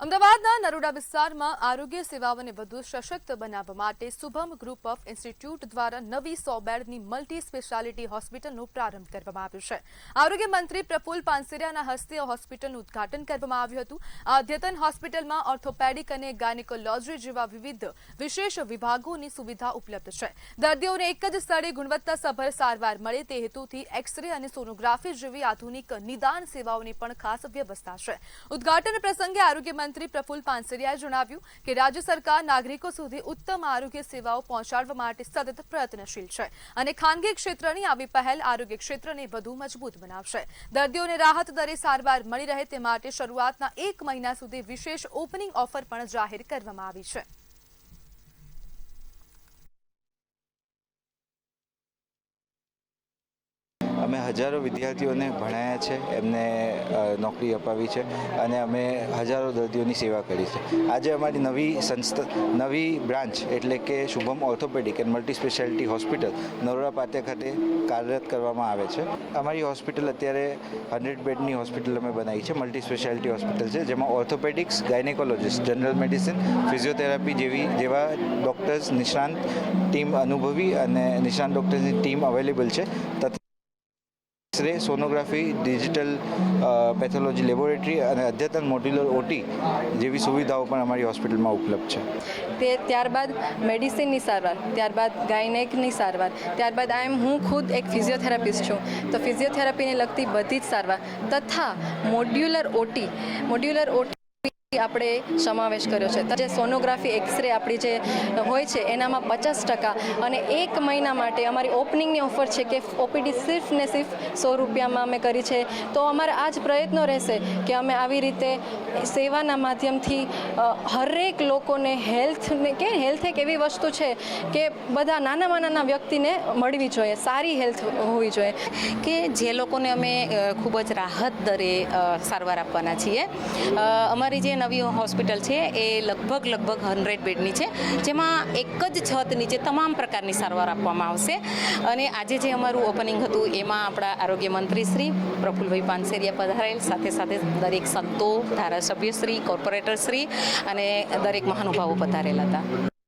અમદાવાદના નરોડા વિસ્તારમાં આરોગ્ય સેવાઓને વધુ સશક્ત બનાવવા માટે શુભમ ગ્રુપ ઓફ ઇન્સ્ટિટ્યૂટ દ્વારા નવી 100 બેડની મલ્ટી સ્પેશિયાલિટી હોસ્પિટલનો પ્રારંભ કરવામાં આવ્યો છે। આરોગ્ય મંત્રી પ્રફુલ પાનસેરિયાના હસ્તે હોસ્પિટલનું ઉદ્ઘાટન કરવામાં આવ્યું હતું। આ અદ્યતન હોસ્પિટલમાં ઓર્થોપેડિક અને ગાયનેકોલોજી જેવા વિવિધ વિશેષ વિભાગોની સુવિધા ઉપલબ્ધ છે। દર્દીઓને એક જ સ્થળે ગુણવત્તાસભર સારવાર મળે તે હેતુથી એક્સ-રે અને સોનોગ્રાફી જેવી આધુનિક નિદાન સેવાઓની પણ ખાસ વ્યવસ્થા છે। ઉદ્ઘાટન પ્રસંગે આરોગ્ય મંત્રી પ્રફુલ પાનસેરિયાએ જણાવ્યું કે રાજ્ય સરકાર નાગરિકો સુધી ઉત્તમ આરોગ્ય સેવાઓ પહોંચાડવા માટે સતત પ્રયત્નશીલ છે અને ખાનગી ક્ષેત્રની આવી પહેલ આરોગ્ય ક્ષેત્રને વધુ મજબૂત બનાવશે। દર્દીઓને રાહત દરે સારવાર મળી રહે તે માટે શરૂઆતના 1 મહિના સુધી વિશેષ ઓપનિંગ ઓફર પણ જાહેર કરવામાં આવી છે। અમે હજારો વિદ્યાર્થીઓને ભણાયા છે, એમને નોકરી અપાવી છે અને અમે હજારો દર્દીઓની સેવા કરી છે। આજે અમારી નવી બ્રાન્ચ એટલે કે Shubham orthopaedic and multi speciality hospital Naroda Patiya ખાતે કાર્યરત કરવામાં આવે છે। અમારી હોસ્પિટલ અત્યારે 100 બેડની હોસ્પિટલ અમે બનાવી છે, મલ્ટી સ્પેશિયાલિટી હોસ્પિટલ છે, જેમાં orthopaedics, gynaecologist, general medicine, physiotherapy જેવા ડૉક્ટર્સ, નિષ્ણાંત ટીમ, અનુભવી અને નિષ્ણાંત ડૉક્ટર્સની ટીમ અવેલેબલ છે। X-ray, sonography, digital pathology laboratory અને અદ્યતન મોડ્યુલર ઓટી જેવી સુવિધાઓ પણ અમારી હોસ્પિટલમાં ઉપલબ્ધ છે। ત્યારબાદ મેડિસિનની સારવાર, ત્યારબાદ ગાયનેકની સારવાર, ત્યારબાદ હું ખુદ એક ફિઝિયોથેરાપિસ્ટ છું, તો ફિઝિયોથેરાપીને લગતી બધી જ સારવાર તથા મોડ્યુલર ઓટી આપણે સમાવેશ કર્યો છે। જે સોનોગ્રાફી, એક્સ-રે આપણી જે હોય છે એનામાં 50% અને 1 મહિના માટે અમારી ઓપનિંગની ઓફર છે કે ઓપીડી સિર્ફ ને સિર્ફ 100 રૂપિયામાં અમે કરી છે। તો અમારા આ જ પ્રયત્નો રહેશે કે અમે આવી રીતે સેવાના માધ્યમથી હરેક લોકોને હેલ્થ એક એવી વસ્તુ છે કે બધા નાના વ્યક્તિને મળવી જોઈએ, સારી હેલ્થ હોવી જોઈએ કે જે લોકોને અમે ખૂબ જ રાહત દરે સારવાર આપવાના છીએ। અમારી જે નવી હોસ્પિટલ છે એ લગભગ 100 બેડની છે, જેમાં એક જ છત નીચે તમામ પ્રકારની સારવાર આપવામાં આવશે। અને આજે જે અમારું ઓપનિંગ હતું એમાં આપણા આરોગ્ય મંત્રી શ્રી પ્રફુલભાઈ પાનસેરિયા પધારેલ, સાથે દરેક સંતો, ધારાસભ્યશ્રી, કોર્પોરેટરશ્રી અને દરેક મહાનુભાવો પધારેલા હતા।